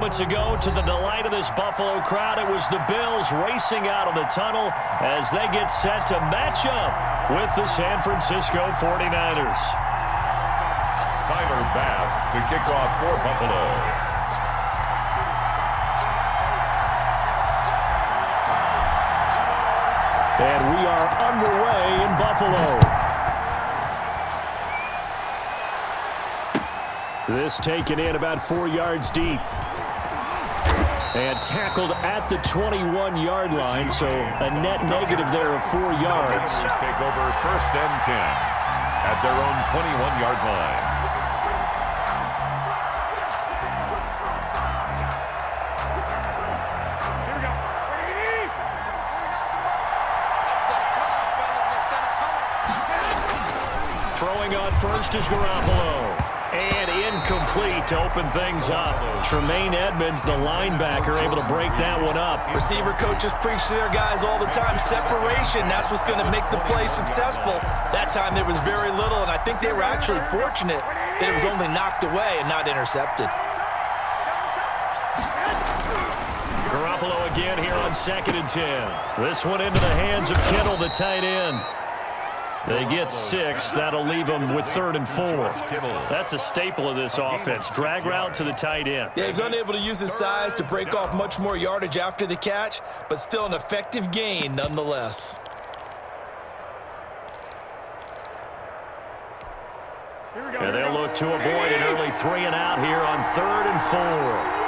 Moments ago, to the delight of this Buffalo crowd, it was the Bills racing out of the tunnel as they get set to match up with the San Francisco 49ers. Tyler Bass to kick off for Buffalo. And we are underway in Buffalo. This taken in about 4 yards deep. And tackled at the 21-yard line, so a net negative there of 4 yards. Take over 1st and 10 at their own 21-yard line. Here we go. Throwing on first is Garoppolo. And incomplete to open things up. Tremaine Edmonds, the linebacker, able to break that one up. Receiver coaches preach to their guys all the time. Separation, that's what's going to make the play successful. That time there was very little, and I think they were actually fortunate that it was only knocked away and not intercepted. Garoppolo again here on 2nd and 10. This one into the hands of Kittle, the tight end. They get 6. That'll leave them with 3rd and 4. That's a staple of this offense. Drag route to the tight end. Yeah, he was unable to use his size to break off much more yardage after the catch, but still an effective gain nonetheless. And they'll look to avoid an early 3 and out here on 3rd and 4.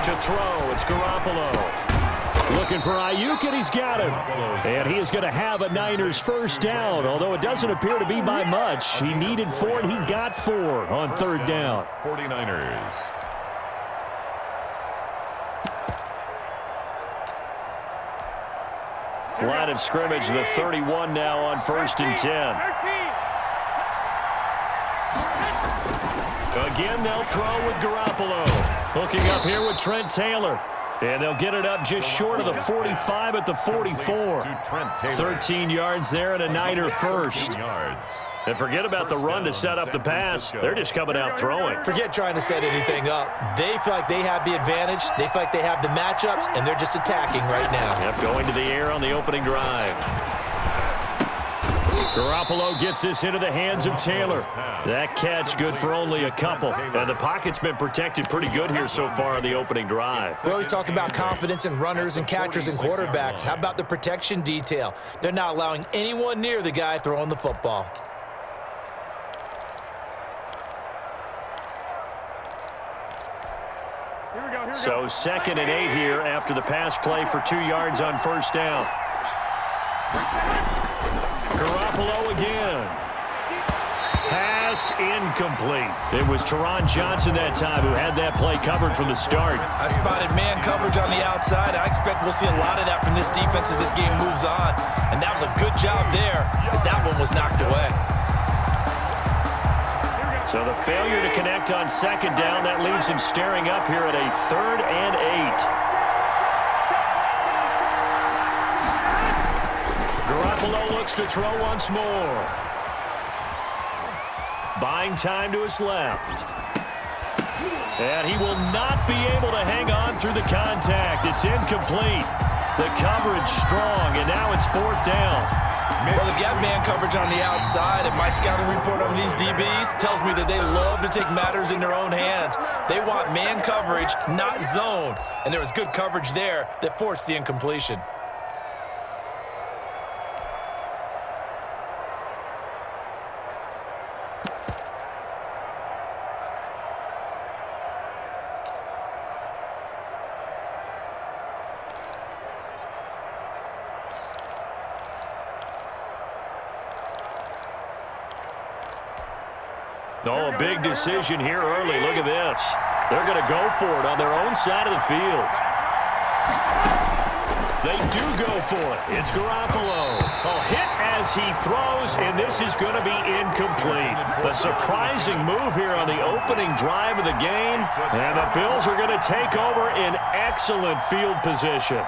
To throw, it's Garoppolo. Looking for Ayuk, and he's got him. And he is going to have a Niners first down, although it doesn't appear to be by much. He needed 4, and he got 4 on 3rd down. 49ers. Line of scrimmage, the 31 now on 1st and 10. Again, they'll throw with Garoppolo. Hooking up here with Trent Taylor. And they'll get it up just short of the 45 at the 44. 13 yards there and a Niner first. And forget about the run to set up the pass. They're just coming out throwing. Forget trying to set anything up. They feel like they have the advantage. They feel like they have the matchups, and they're just attacking right now. Yep, going to the air on the opening drive. Garoppolo gets this into the hands of Taylor. That catch good for only a couple. And the pocket's been protected pretty good here so far on the opening drive. We always talk about confidence in runners and catchers and quarterbacks. How about the protection detail? They're not allowing anyone near the guy throwing the football. So 2nd and 8 here after the pass play for 2 yards on 1st down. Garoppolo again. Pass incomplete. It was Teron Johnson that time who had that play covered from the start. I spotted man coverage on the outside. I expect we'll see a lot of that from this defense as this game moves on. And that was a good job there as that one was knocked away. So the failure to connect on 2nd down, that leaves him staring up here at a 3rd and 8. Garoppolo looks to throw once more. Buying time to his left. And he will not be able to hang on through the contact. It's incomplete. The coverage strong, and now it's 4th down. Well, they've got man coverage on the outside, and my scouting report on these DBs tells me that they love to take matters in their own hands. They want man coverage, not zone. And there was good coverage there that forced the incompletion. Oh, a big decision here early. Look at this. They're going to go for it on their own side of the field. They do go for it. It's Garoppolo. A hit as he throws, and this is going to be incomplete. The surprising move here on the opening drive of the game, and the Bills are going to take over in excellent field position.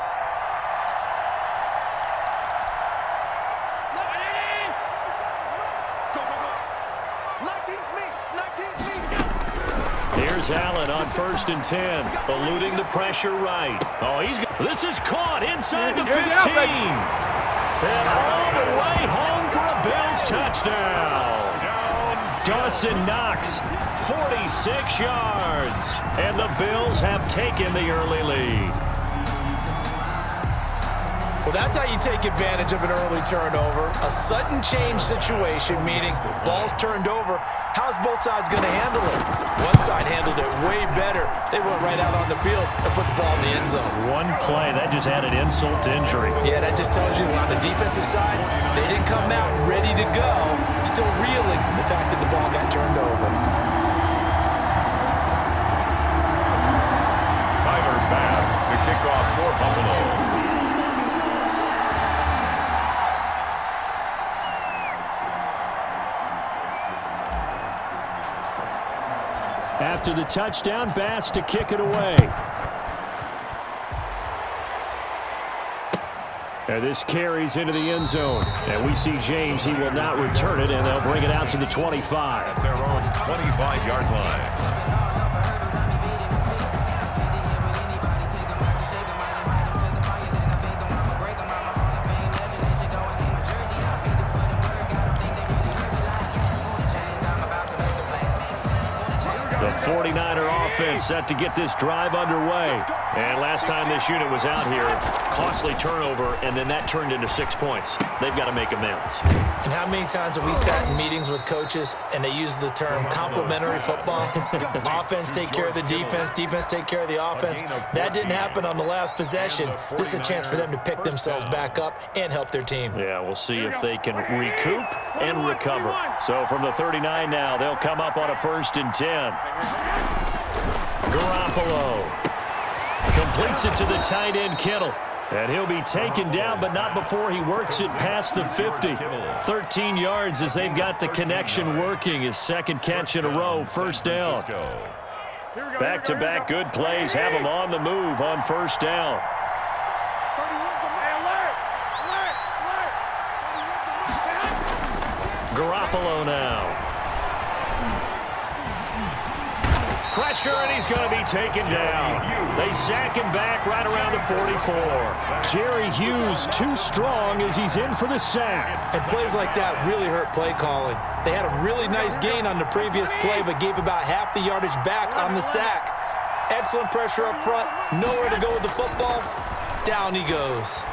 Here's Allen on 1st and 10, eluding the pressure right. Oh, this is caught inside the 15. And all the way home for a Bills touchdown. Dawson Knox, 46 yards. And the Bills have taken the early lead. Well, that's how you take advantage of an early turnover. A sudden change situation, meaning ball's turned over. How's both sides going to handle it? One side handled it way better. They went right out on the field and put the ball in the end zone. One play, that just added insult to injury. Yeah, that just tells you on the defensive side, they didn't come out ready to go, still reeling from the fact that the ball got turned over. Tyler Bass to kick off for Buffalo. After the touchdown, Bass to kick it away. And this carries into the end zone. And we see James, he will not return it, and they'll bring it out to the 25. At their own 25-yard line. The 49er offense set to get this drive underway. And last time this unit was out here, costly turnover, and then that turned into 6 points. They've got to make amends. And how many times have we sat in meetings with coaches and they use the term complementary football? Offense take care of the defense, defense take care of the offense. That didn't happen on the last possession. This is a chance for them to pick themselves back up and help their team. Yeah, we'll see if they can recoup and recover. So from the 39 now, they'll come up on a 1st and 10. Garoppolo completes it to the tight end, Kittle. And he'll be taken down, but not before he works it past the 50. 13 yards as they've got the connection working. His second catch in a row, 1st down. Back-to-back good plays have him on the move on 1st down. Garoppolo now. Pressure, and he's going to be taken down. They sack him back right around the 44. Jerry Hughes too strong as he's in for the sack. And plays like that really hurt play calling. They had a really nice gain on the previous play, but gave about half the yardage back on the sack. Excellent pressure up front. Nowhere to go with the football. Down he goes.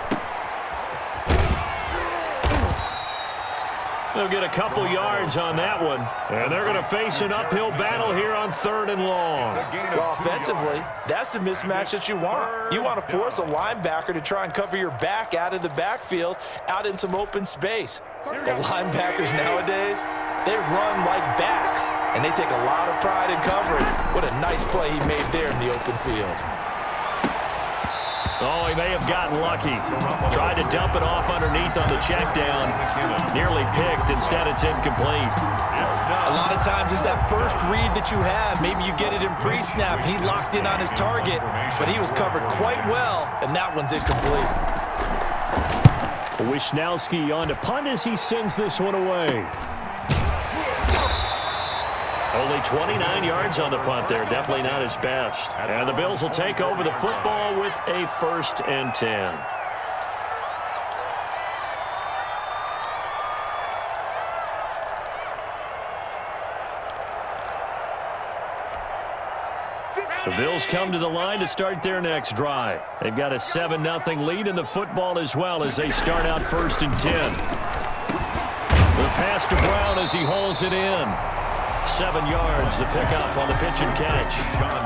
They'll get a couple yards on that one. And they're going to face an uphill battle here on 3rd and long. Well, offensively, that's the mismatch that you want. You want to force a linebacker to try and cover your back out of the backfield, out in some open space. The linebackers nowadays, they run like backs, and they take a lot of pride in covering. What a nice play he made there in the open field. Oh, he may have gotten lucky. Tried to dump it off underneath on the check down. Nearly picked. Instead, it's incomplete. A lot of times it's that first read that you have. Maybe you get it in pre-snap. He locked in on his target, but he was covered quite well, and that one's incomplete. Wishnowski on to punt as he sends this one away. Only 29 yards on the punt there. Definitely not his best. And the Bills will take over the football with a 1st and 10. The Bills come to the line to start their next drive. They've got a 7-0 lead in the football as well as they start out 1st and 10. The pass to Brown as he hauls it in. 7 yards, the pickup on the pitch and catch.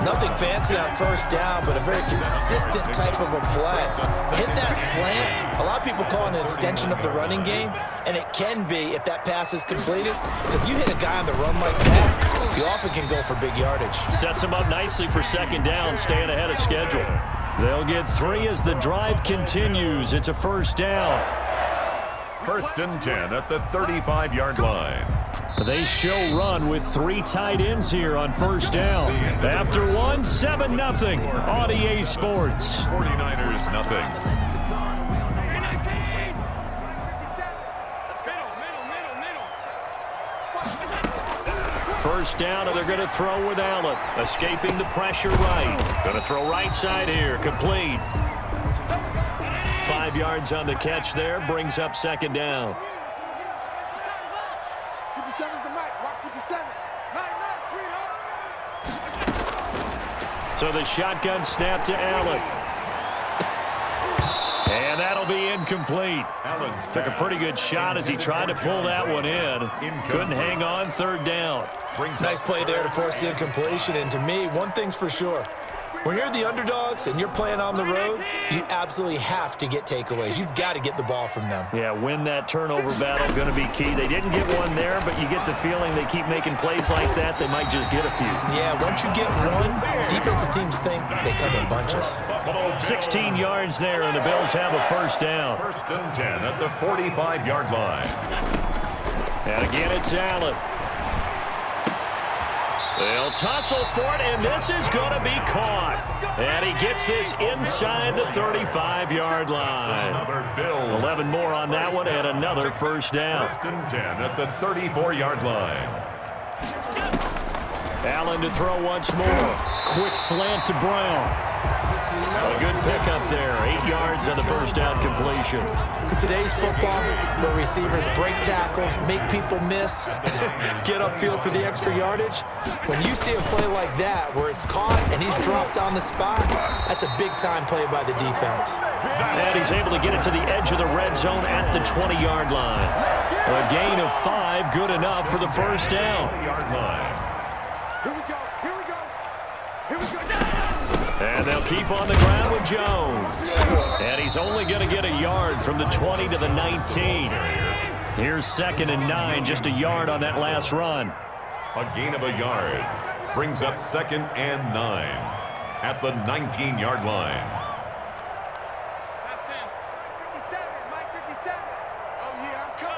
Nothing fancy on 1st down, but a very consistent type of a play. Hit that slant. A lot of people call it an extension of the running game, and it can be if that pass is completed, because you hit a guy on the run like that, you often can go for big yardage. Sets him up nicely for 2nd down, staying ahead of schedule. They'll get 3 as the drive continues. It's a 1st down. 1st and 10 at the 35-yard line. They show run with 3 tight ends here on 1st down. After one, 7-0 on EA Sports. 49ers nothing. First down, and they're going to throw with Allen. Escaping the pressure right. Going to throw right side here. Complete. 5 yards on the catch there. Brings up second down. 57's the mic. Rock 57. Sweetheart. So the shotgun snap to Allen. And that'll be incomplete. Took a pretty good shot as he tried to pull that one in. Couldn't hang on. Third down. Nice play there to force the incompletion. And to me, one thing's for sure. When you're the underdogs and you're playing on the road, you absolutely have to get takeaways. You've got to get the ball from them. Yeah, win that turnover battle, going to be key. They didn't get one there, but you get the feeling they keep making plays like that, they might just get a few. Yeah, once you get one, defensive teams think they come in bunches. 16 yards there, and the Bills have a first down. First and 10 at the 45-yard line. And again, it's Allen. They'll tussle for it, and this is going to be caught. And he gets this inside the 35-yard line. 11 more on that one, and another first down. First and 10 at the 34-yard line. Allen to throw once more. Quick slant to Brown. A good pickup there. 8 yards on the first down completion. In today's football, where receivers break tackles, make people miss, get upfield for the extra yardage, when you see a play like that where it's caught and he's dropped on the spot, that's a big-time play by the defense. And he's able to get it to the edge of the red zone at the 20-yard line. A gain of 5, good enough for the first down. Here we go. Here we go. Here we go. And they'll keep on the ground with Jones. And he's only going to get a yard from the 20 to the 19. Here's second and 9, just a yard on that last run. A gain of a yard brings up second and 9 at the 19-yard line. 57, Mike 57. Oh, yeah, I'm coming.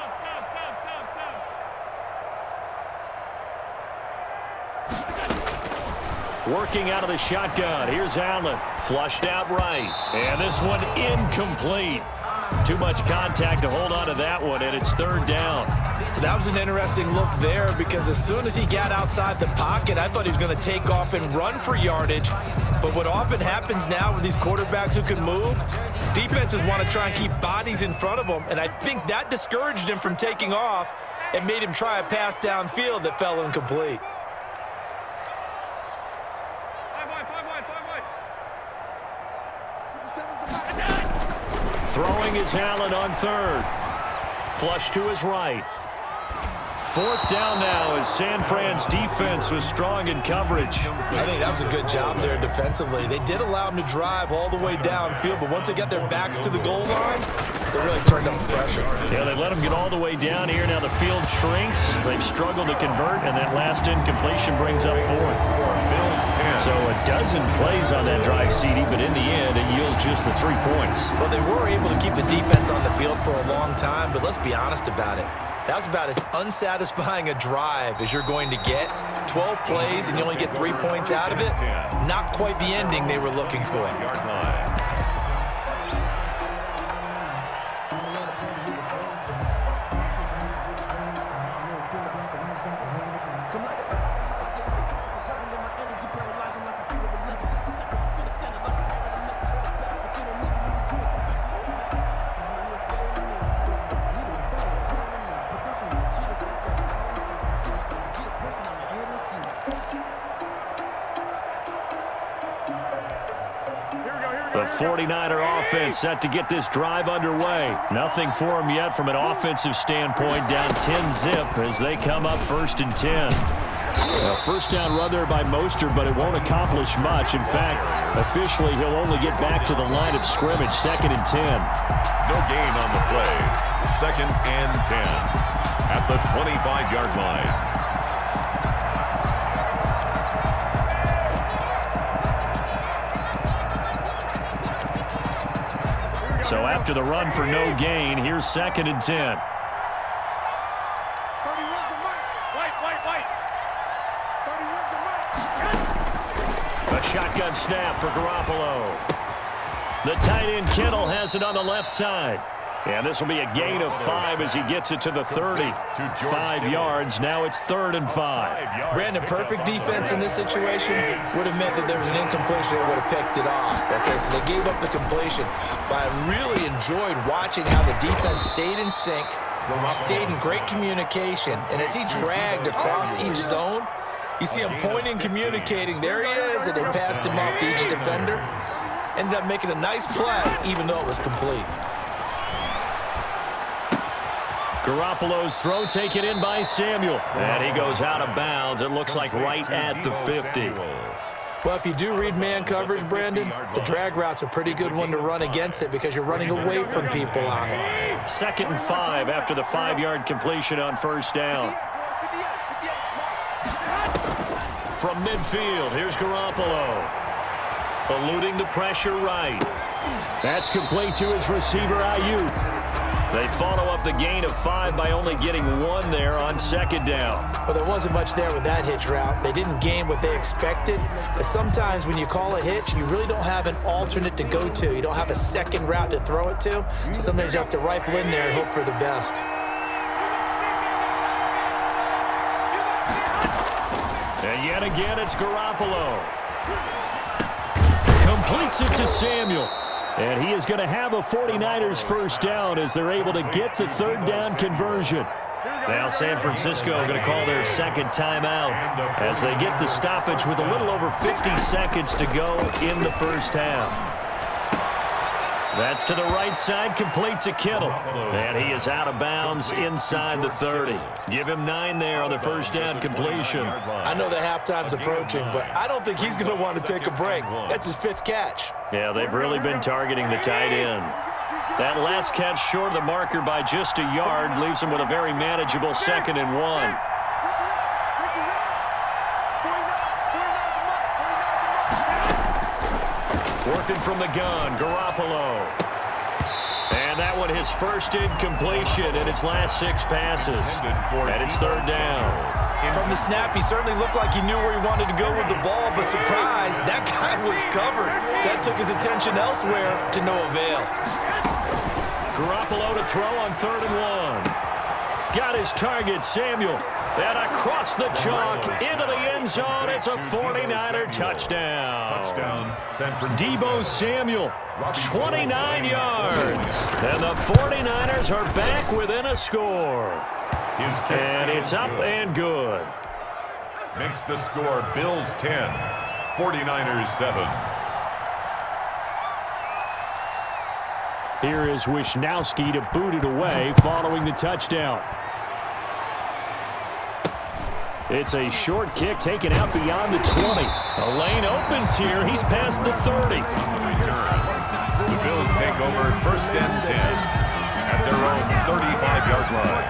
Working out of the shotgun. Here's Allen. Flushed out right. And this one incomplete. Too much contact to hold on to that one, and it's third down. That was an interesting look there because as soon as he got outside the pocket, I thought he was going to take off and run for yardage. But what often happens now with these quarterbacks who can move, defenses want to try and keep bodies in front of them, and I think that discouraged him from taking off and made him try a pass downfield that fell incomplete. Throwing is Allen on third. Flush to his right. Fourth down now as San Fran's defense was strong in coverage. I think that was a good job there defensively. They did allow him to drive all the way downfield, but once they got their backs to the goal line, they really turned up the pressure. Yeah, they let him get all the way down here. Now the field shrinks. They've struggled to convert, and that last incompletion brings up fourth. So a dozen plays on that drive, CD, but in the end, it yields just the 3 points. Well, they were able to keep the defense on the field for a long time, but let's be honest about it. That was about as unsatisfying a drive as you're going to get. 12 plays and you only get 3 points out of it. Not quite the ending they were looking for. The 49er offense set to get this drive underway. Nothing for them yet from an offensive standpoint. Down 10-zip as they come up first and 10. A first down run there by Mostert, but it won't accomplish much. In fact, officially, he'll only get back to the line of scrimmage, second and 10. No gain on the play. Second and 10 at the 25-yard line. So after the run for no gain, here's second and 10. 31's the mic. Wait. 31's the mic. A shotgun snap for Garoppolo. The tight end Kittle has it on the left side. And this will be a gain of 5 as he gets it to the 30. 5 yards. Now it's 3rd and 5. Brandon, perfect defense in this situation would have meant that there was an incompletion. They would have picked it off. Okay, so they gave up the completion. But I really enjoyed watching how the defense stayed in sync, stayed in great communication. And as he dragged across each zone, you see him pointing, communicating. There he is, and they passed him off to each defender. Ended up making a nice play, even though it was complete. Garoppolo's throw taken in by Samuel. And he goes out of bounds. It looks like right at the 50. Well, if you do read man coverage, Brandon, the drag route's a pretty good one to run against it because you're running away from people on it. 2nd and 5 after the 5-yard completion on 1st down. From midfield, here's Garoppolo. Eluding the pressure right. That's complete to his receiver, Ayuk. They follow up the gain of 5 by only getting 1 there on 2nd down. Well, there wasn't much there with that hitch route. They didn't gain what they expected. But sometimes when you call a hitch, you really don't have an alternate to go to. You don't have a second route to throw it to. So sometimes you have to rifle in there and hope for the best. And yet again, it's Garoppolo. Completes it to Samuel. And he is going to have a 49ers 1st down as they're able to get the 3rd down conversion. Now San Francisco going to call their 2nd timeout as they get the stoppage with a little over 50 seconds to go in the 1st half. That's to the right side, complete to Kittle. And he is out of bounds inside the 30. Give him 9 there on the 1st down completion. I know the halftime's approaching, but I don't think he's going to want to take a break. That's his 5th catch. Yeah, they've really been targeting the tight end. That last catch short of the marker by just a yard leaves him with a very manageable 2nd and 1. Working from the gun, Garoppolo. And that one his first incompletion in his last 6 passes. And it's 3rd down. From the snap, he certainly looked like he knew where he wanted to go with the ball, but surprise, that guy was covered. So that took his attention elsewhere to no avail. Garoppolo to throw on 3rd and 1. Got his target, Samuel. And across the chalk, into the end zone. It's a 49er touchdown. San Francisco. Deebo Samuel, 29 yards. And the 49ers are back within a score. And it's up and good. Makes the score Bills 10, 49ers 7. Here is Wisnowski to boot it away following the touchdown. It's a short kick taken out beyond the 20. A lane opens here. He's past the 30. The Bills take over 1st and 10 at their own 35-yard line.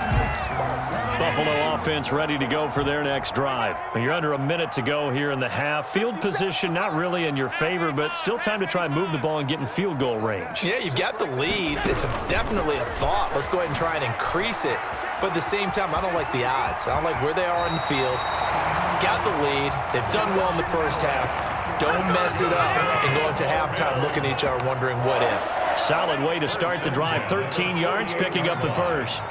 Buffalo offense ready to go for their next drive. You're under a minute to go here in the half. Field position not really in your favor, but still time to try and move the ball and get in field goal range. Yeah, you've got the lead. It's definitely a thought. Let's go ahead and try and increase it. But at the same time, I don't like the odds. I don't like where they are on the field. Got the lead. They've done well in the 1st half. Don't mess it up and go into halftime looking at each other wondering what if. Solid way to start the drive. 13 yards, picking up the 1st.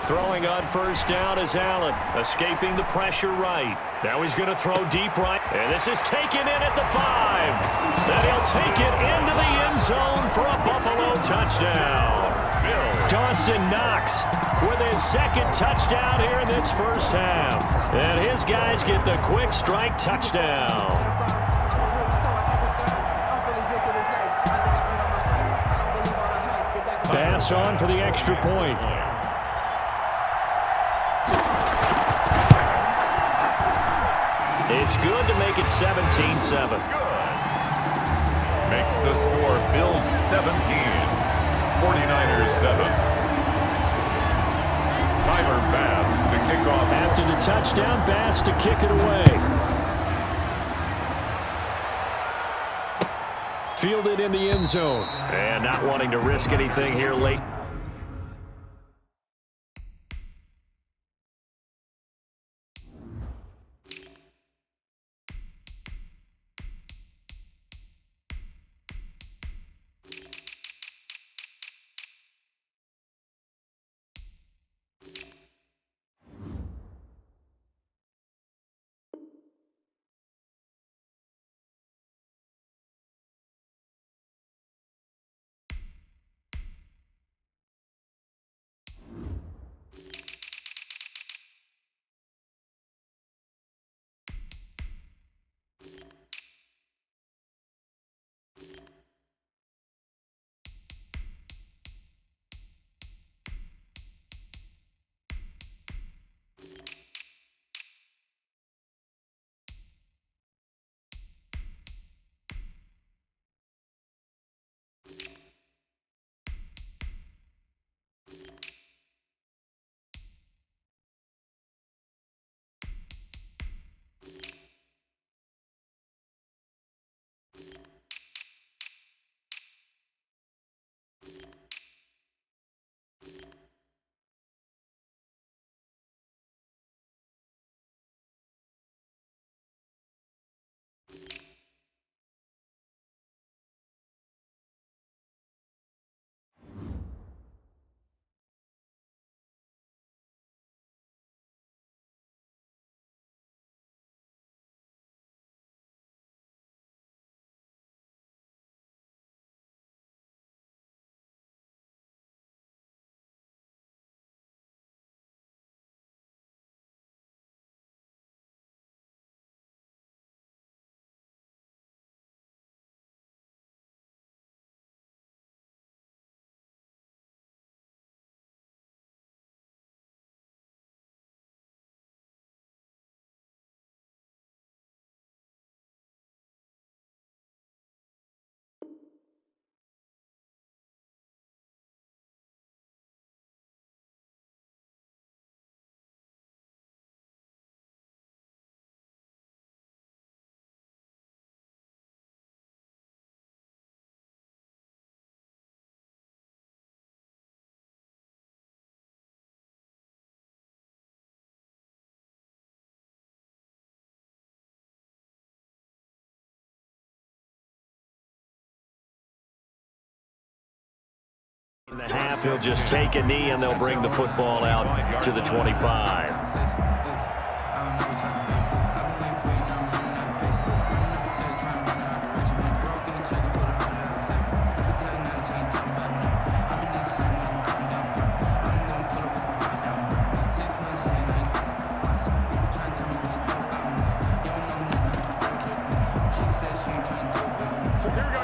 Throwing on 1st down is Allen, escaping the pressure right. Now he's going to throw deep right, and this is taken in at the 5. Then he'll take it into the end zone for a Buffalo touchdown. Dawson Knox with his 2nd touchdown here in this 1st half. And his guys get the quick strike touchdown. Pass on for the extra point. It's good to make it 17-7. Makes the score Bills 17, 49ers 7. Tyler Bass to kick off. After the touchdown, Bass to kick it away. Fielded in the end zone. And not wanting to risk anything here late. In the half, he'll just take a knee, and they'll bring the football out to the 25.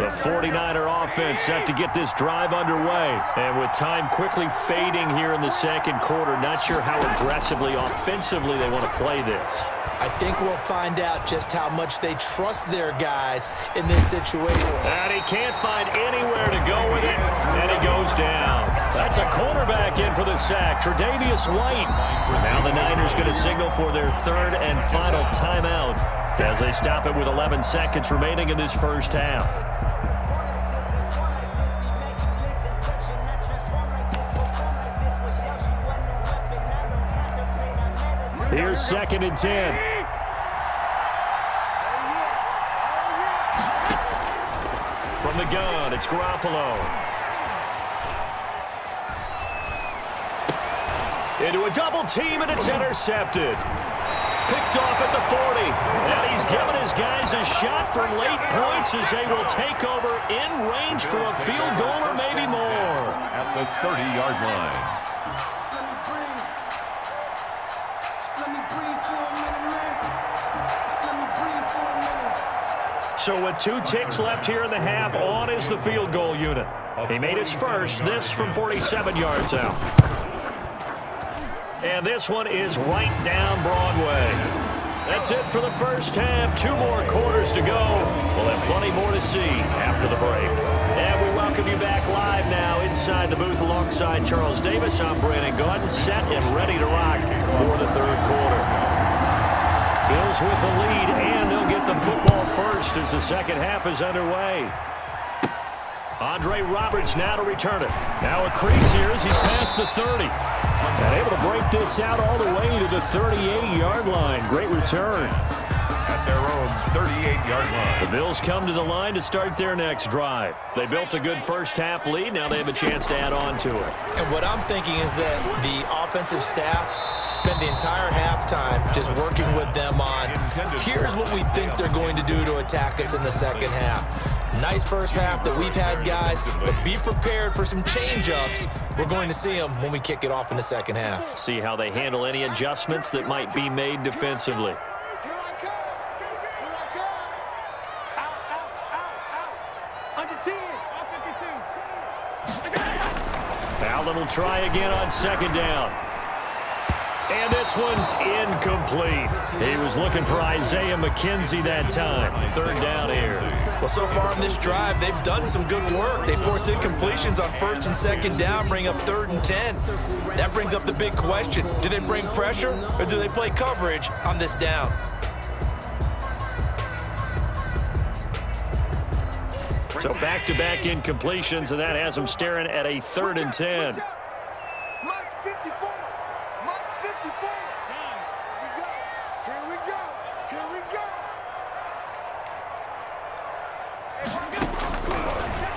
The 49er offense set to get this drive underway. And with time quickly fading here in the second quarter, not sure how aggressively, offensively they want to play this. I think we'll find out just how much they trust their guys in this situation. And he can't find anywhere to go with it, and he goes down. That's a cornerback in for the sack, Tre'Davious White. Now the Niners going to signal for their third and final timeout as they stop it with 11 seconds remaining in this first half. Here's 2nd and 10. From the gun, it's Garoppolo. Into a double team, and it's intercepted. Picked off at the 40. And he's given his guys a shot for late points as they will take over in range for a field goal or maybe more. At the 30-yard line. So with 2 ticks left here in the half, on is the field goal unit. He made his first, this from 47 yards out. And this one is right down Broadway. That's it for the first half. 2 more quarters to go. We'll have plenty more to see after the break. And we welcome you back live now inside the booth alongside Charles Davis. I'm Brandon Gordon, set and ready to rock for the third quarter. Bills with the lead, and they'll get the football first as the second half is underway. Andre Roberts now to return it. Now a crease here as he's past the 30. And able to break this out all the way to the 38-yard line. Great return. At their own 38-yard line. The Bills come to the line to start their next drive. They built a good first half lead. Now they have a chance to add on to it. And what I'm thinking is that the offensive staff spend the entire halftime just working with them on, here's what we think they're going to do to attack us in the second half. Nice first half that we've had, guys, but be prepared for some change-ups. We're going to see them when we kick it off in the second half. See how they handle any adjustments that might be made defensively. Allen will try again on second down. And this one's incomplete. He was looking for Isaiah McKenzie that time. Third down here. Well, so far in this drive, they've done some good work. They forced incompletions on first and second down, bring up 3rd and 10. That brings up the big question. Do they bring pressure or do they play coverage on this down? So back-to-back incompletions, and that has them staring at a 3rd and 10.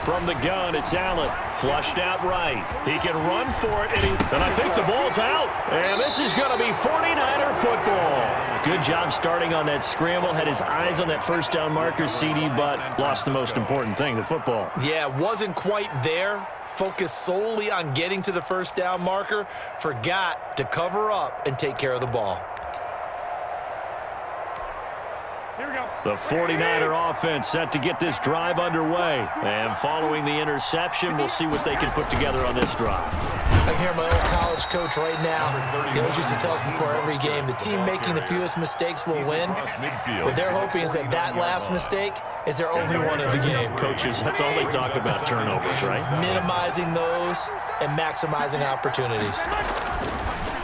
From the gun, it's Allen. Flushed out right. He can run for it, and I think the ball's out. And this is going to be 49er football. Good job starting on that scramble. Had his eyes on that first down marker, CD, but lost the most important thing, the football. Yeah, wasn't quite there. Focused solely on getting to the first down marker. Forgot to cover up and take care of the ball. The 49er offense set to get this drive underway. And following the interception, we'll see what they can put together on this drive. I can hear my old college coach right now. He always used to tell us before every game, the team making the fewest mistakes will win. What they're hoping is that that last mistake is their only one of the game. Coaches, that's all they talk about, turnovers, right? Minimizing those and maximizing opportunities.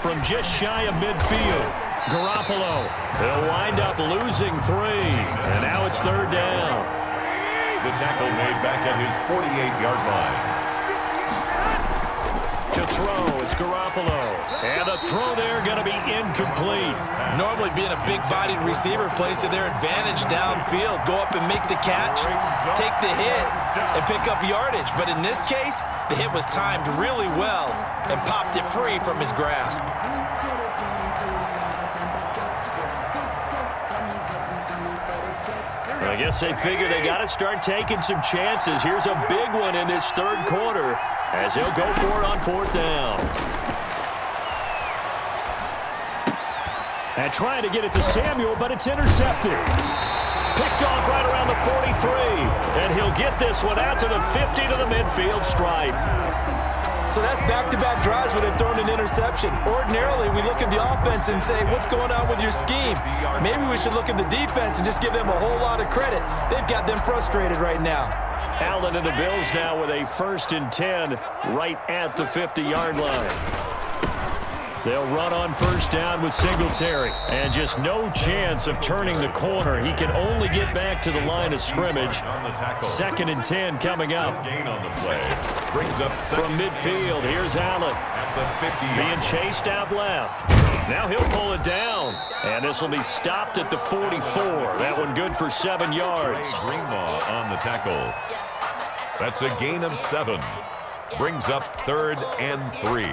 From just shy of midfield, Garoppolo. He'll wind up losing 3. And now it's 3rd down. The tackle made back at his 48-yard line. To throw, it's Garoppolo. And the throw there going to be incomplete. Normally being a big-bodied receiver plays to their advantage downfield. Go up and make the catch, take the hit, and pick up yardage. But in this case, the hit was timed really well and popped it free from his grasp. I guess they figure they got to start taking some chances. Here's a big one in this third quarter as he'll go for it on fourth down. And trying to get it to Samuel, but it's intercepted. Picked off right around the 43. And he'll get this one out to the 50 to the midfield stripe. So that's back-to-back drives where they've thrown an interception. Ordinarily, we look at the offense and say, what's going on with your scheme? Maybe we should look at the defense and just give them a whole lot of credit. They've got them frustrated right now. Allen and the Bills now with a 1st and 10 right at the 50-yard line. They'll run on first down with Singletary. And just no chance of turning the corner. He can only get back to the line of scrimmage. 2nd and 10 coming up. Gain on the play. Brings up from midfield. Here's Allen. At the 50. Being chased out left. Now he'll pull it down. And this will be stopped at the 44. That one good for 7 yards. Greenlaw on the tackle. That's a gain of 7. Brings up 3rd and 3.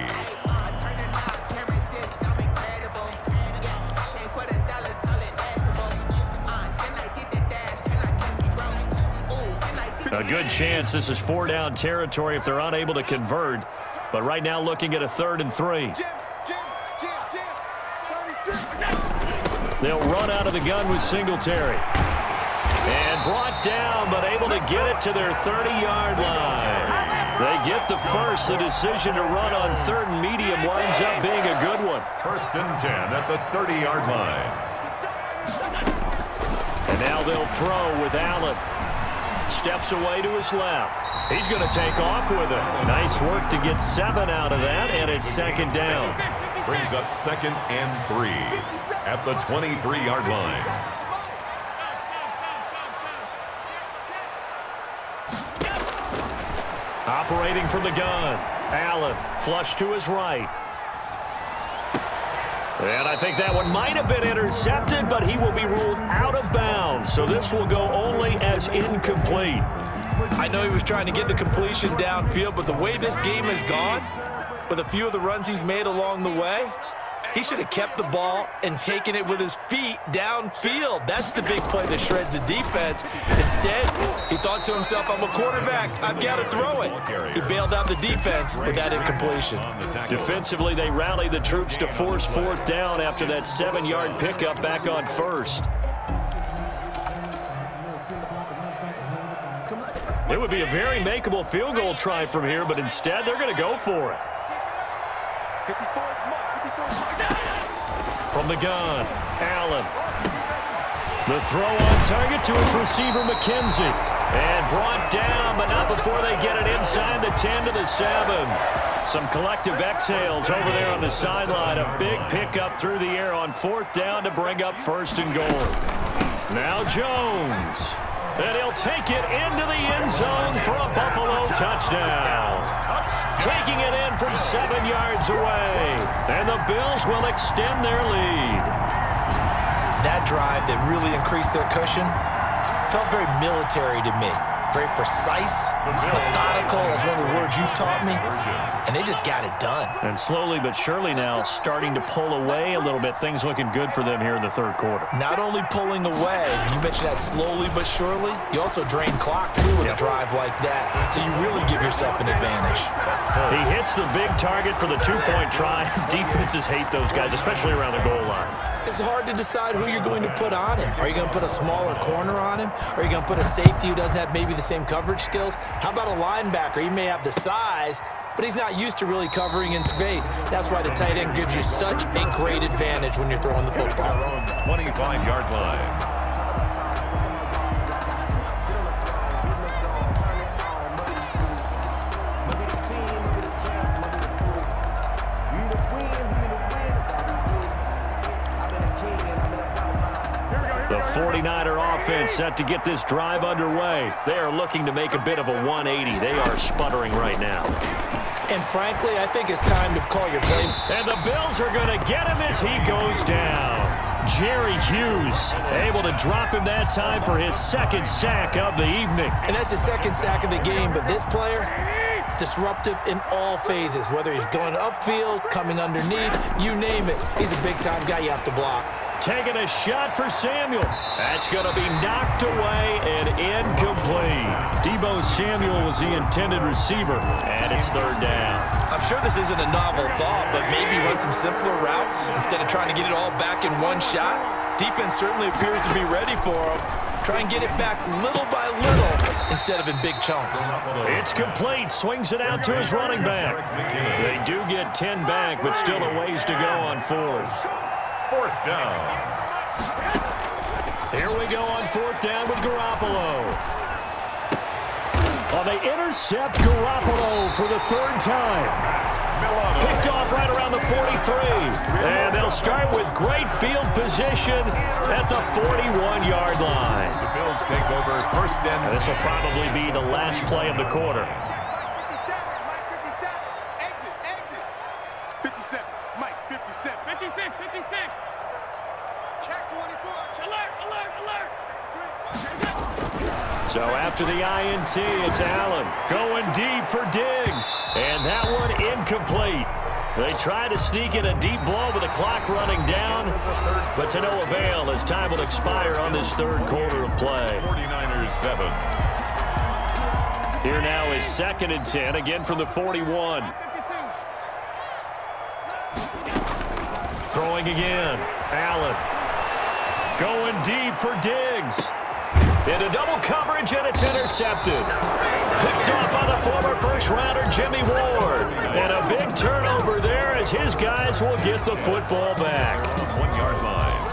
A good chance this is 4-down territory if they're unable to convert. But right now looking at a 3rd and 3. They'll run out of the gun with Singletary. And brought down, but able to get it to their 30-yard line. They get the first. The decision to run on 3rd and medium winds up being a good one. 1st and 10 at the 30-yard line. And now they'll throw with Allen. Steps away to his left. He's going to take off with it. Nice work to get 7 out of that, and it's 2nd down. Brings up 2nd and 3 at the 23-yard line. Operating from the gun. Allen, flush to his right. And I think that one might have been intercepted, but he will be ruled out of bounds. So this will go only as incomplete. I know he was trying to get the completion downfield, but the way this game has gone, with a few of the runs he's made along the way, he should have kept the ball and taken it with his feet downfield. That's the big play that shreds the defense. Instead, he thought to himself, I'm a quarterback. I've got to throw it. He bailed out the defense with that incompletion. Defensively, they rally the troops to force 4th down after that 7-yard pickup back on 1st. It would be a very makeable field goal try from here, but instead they're going to go for it. From the gun, Allen. The throw on target to his receiver, McKenzie. And brought down, but not before they get it inside the 10 to the 7. Some collective exhales over there on the sideline. A big pickup through the air on 4th down to bring up 1st and goal. Now Jones. And he'll take it into the end zone for a Buffalo touchdown. Taking it in from 7 yards away. And the Bills will extend their lead. That drive that really increased their cushion felt very military to me. Very precise, methodical, that's one of the words you've taught me. And they just got it done. And slowly but surely now starting to pull away a little bit. Things looking good for them here in the 3rd quarter. Not only pulling away, you mentioned that slowly but surely, you also drain clock too with a drive like that. So you really give yourself an advantage. He hits the big target for the 2-point try. Defenses hate those guys, especially around the goal line. It's hard to decide who you're going to put on him. Are you going to put a smaller corner on him? Are you going to put a safety who doesn't have maybe the same coverage skills? How about a linebacker? He may have the size, but he's not used to really covering in space. That's why the tight end gives you such a great advantage when you're throwing the football. 25-yard line. The 49er offense set to get this drive underway. They are looking to make a bit of a 180. They are sputtering right now. And frankly, I think it's time to call your play. And the Bills are going to get him as he goes down. Jerry Hughes able to drop him that time for his second sack of the evening. And that's his second sack of the game, but this player, disruptive in all phases, whether he's going upfield, coming underneath, you name it. He's a big-time guy you have to block. Taking a shot for Samuel. That's going to be knocked away and incomplete. Deebo Samuel was the intended receiver, and it's third down. I'm sure this isn't a novel thought, but maybe run some simpler routes instead of trying to get it all back in one shot. Defense certainly appears to be ready for him. Try and get it back little by little instead of in big chunks. It's complete. Swings it out to his running back. They do get 10 back, but still a ways to go on fourth. Fourth down. Here we go on fourth down with Garoppolo. Oh, they intercept Garoppolo for the third time. Picked off right around the 43. And they'll start with great field position at the 41-yard line. The Bills take over first and this will probably be the last play of the quarter. 57, Mike, 57. Exit. 57, Mike, 57. 56. Check 24. Alert. So after the INT, it's Allen going deep for Diggs. And that one incomplete. They try to sneak in a deep blow with the clock running down, but to no avail as time will expire on this third quarter of play. 49ers 7. Here now is 2nd and 10, again from the 41. Throwing again. Allen going deep for Diggs. Into double coverage, and it's intercepted. Picked off by the former first-rounder Jimmy Ward. And a big turnover there as his guys will get the football back. 1 yard line.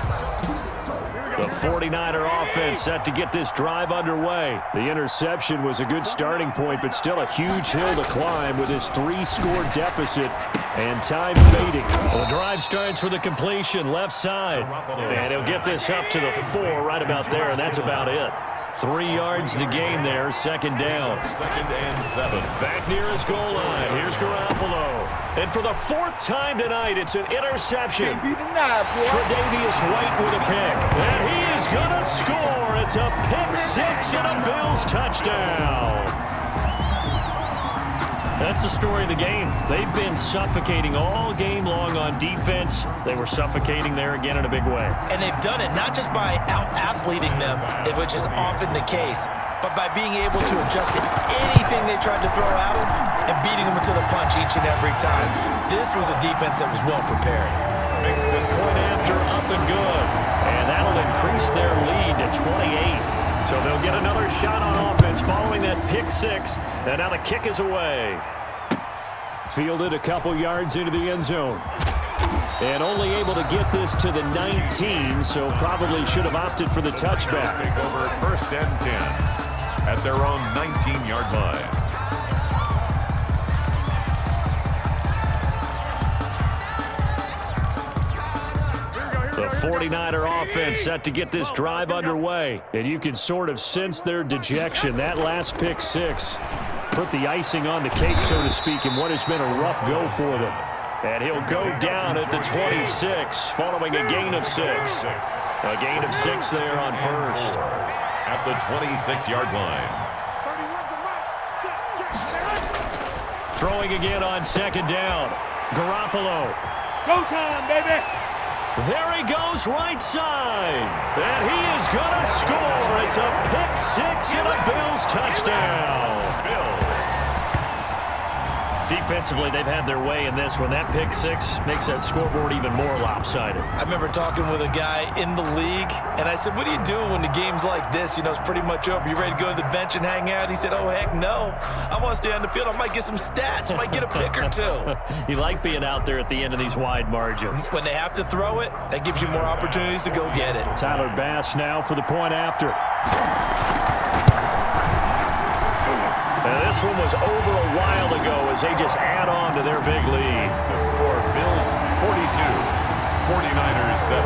The 49er offense set to get this drive underway. The interception was a good starting point, but still a huge hill to climb with his 3-score deficit and time fading. Well, the drive starts with a completion left side. And he'll get this up to the 4 right about there, and that's about it. 3 yards the gain there, second down. 2nd and 7. Back near his goal line. Here's Garoppolo. And for the 4th time tonight, it's an interception. Tre'Davious White with a pick. And he is going to score. It's a pick 6 and a Bills touchdown. That's the story of the game. They've been suffocating all game long on defense. They were suffocating there again in a big way. And they've done it not just by out-athleting them, which is often the case, but by being able to adjust to anything they tried to throw at them and beating them to the punch each and every time. This was a defense that was well prepared. Makes this Point after up and good. And that'll increase their lead to 28. So they'll get another shot on offense following that pick 6. And now the kick is away. Fielded a couple yards into the end zone. And only able to get this to the 19, so probably should have opted for the touchback. take over first and 10 at their own 19-yard line. The 49er offense set to get this drive underway. And you can sort of sense their dejection. That last pick 6 put the icing on the cake, so to speak, in what has been a rough go for them. And he'll go down at the 26, following a gain of 6. A gain of 6 there on first. At the 26-yard line. Throwing again on second down. Garoppolo. Go time, baby. There he goes right side. And he is going to score. It's a pick 6 and a Bills touchdown. Defensively, they've had their way in this one. That pick 6 makes that scoreboard even more lopsided. I remember talking with a guy in the league, and I said, what do you do when the game's like this? You know, it's pretty much over. You ready to go to the bench and hang out? He said, oh, heck no. I want to stay on the field. I might get some stats. I might get a pick or two. You like being out there at the end of these wide margins. When they have to throw it, that gives you more opportunities to go get it. Tyler Bass now for the point after. And this one was over a while ago as they just add on to their big lead. The score, Bills 42, 49ers 7.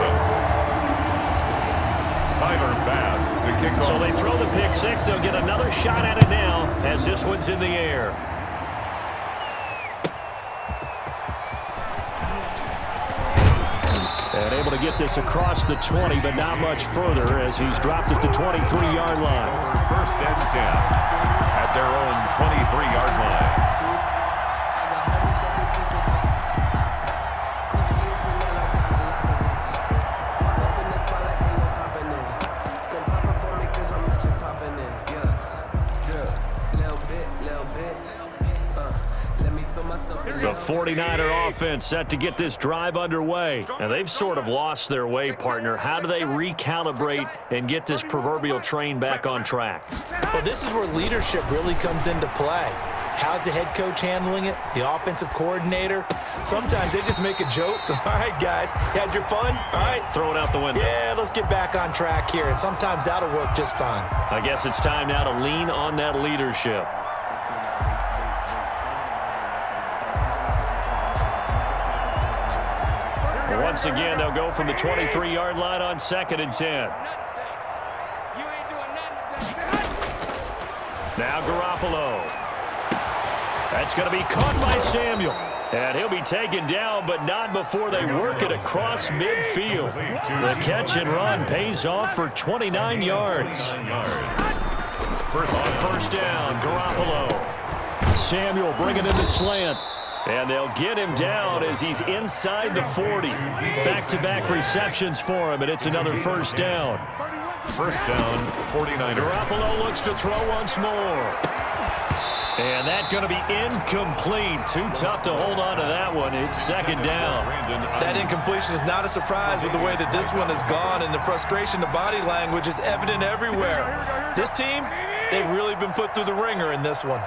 Tyler Bass to kick off. So they throw the pick 6. They'll get another shot at it now as this one's in the air. to get this across the 20, but not much further as he's dropped at the 23-yard line. First and 10 at their own 23-yard line. The 49er offense set to get this drive underway. And they've sort of lost their way, partner. How do they recalibrate and get this proverbial train back on track? Well, this is where leadership really comes into play. How's the head coach handling it? The offensive coordinator? Sometimes they just make a joke. All right, guys, you had your fun? All right. Throw it out the window. Yeah, let's get back on track here. And sometimes that'll work just fine. I guess it's time now to lean on that leadership. Once again, they'll go from the 23-yard line on 2nd and 10. Now Garoppolo. That's going to be caught by Samuel. And he'll be taken down, but not before they work it across midfield. The catch and run pays off for 29 yards. First down, Garoppolo. Samuel bringing in the slant. And they'll get him down as he's inside the 40. Back-to-back receptions for him, and it's another first down. First down, 49ers. Garoppolo looks to throw once more. And that's going to be incomplete. Too tough to hold on to that one. It's 2nd down. That incompletion is not a surprise with the way that this one has gone, and the frustration, the body language is evident everywhere. This team, they've really been put through the ringer in this one.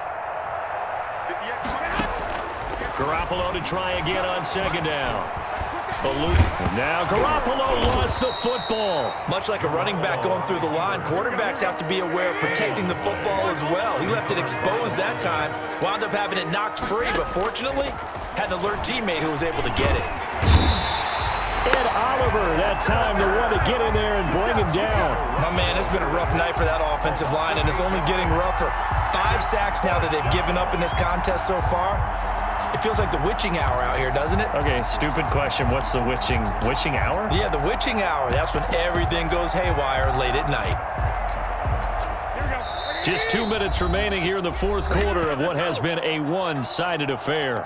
Garoppolo to try again on 2nd down. Now Garoppolo lost the football. Much like a running back going through the line, quarterbacks have to be aware of protecting the football as well. He left it exposed that time, wound up having it knocked free, but fortunately, had an alert teammate who was able to get it. Ed Oliver, that time to want to get in there and bring him down. My man, it's been a rough night for that offensive line, and it's only getting rougher. 5 sacks now that they've given up in this contest so far. It feels like the witching hour out here, doesn't it? Okay, stupid question. What's the witching hour? Yeah, the witching hour. That's when everything goes haywire late at night. Just 2 minutes remaining here in the fourth quarter of what has been a one-sided affair.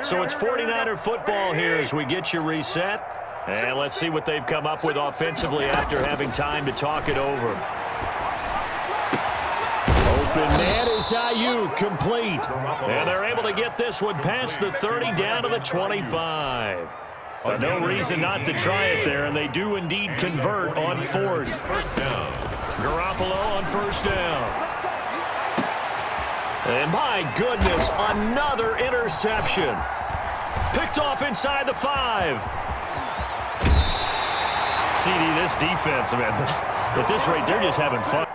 So it's 49er football here as we get you reset. And let's see what they've come up with offensively after having time to talk it over. Open man is Ayuk, complete. And they're able to get this one past the 30 down to the 25. But no reason not to try it there, and they do indeed convert on 4th. First down. Garoppolo on 1st down. And my goodness, another interception. Picked off inside the 5. CD, this defense, man, at this rate, they're just having fun.